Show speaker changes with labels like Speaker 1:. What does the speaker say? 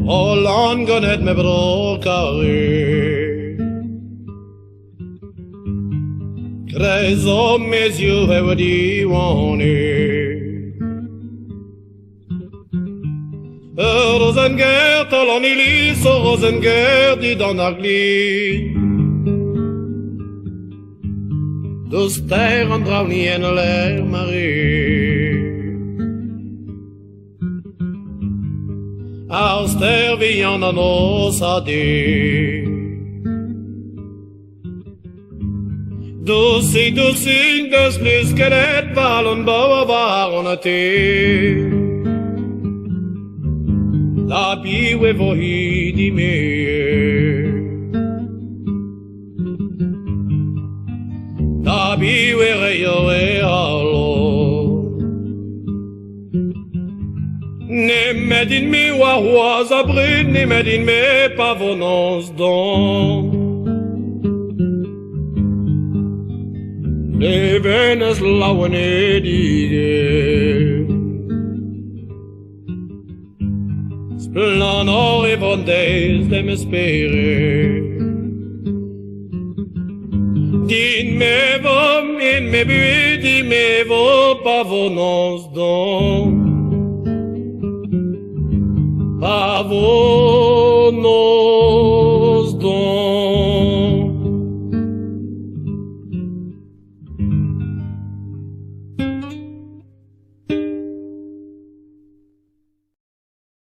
Speaker 1: Holland gonnet me brocare. Cries om mes yeux et diwane. Rosengert alon ilis o Rosengert di dan agli. Dus ter an drauni en l'air marie. Aus der vian an osade. Dulci, dulcing, des plus skelet valon bauer varon a te. La biwe vohi di me. La biwe reyo e alo. Ne medin mi wa zabrin, ne medin me pavonons don. Ne venes lauen edige. Planor e vondes de me spere. Din me vom in me buit, di me vo pavonons don. Pavon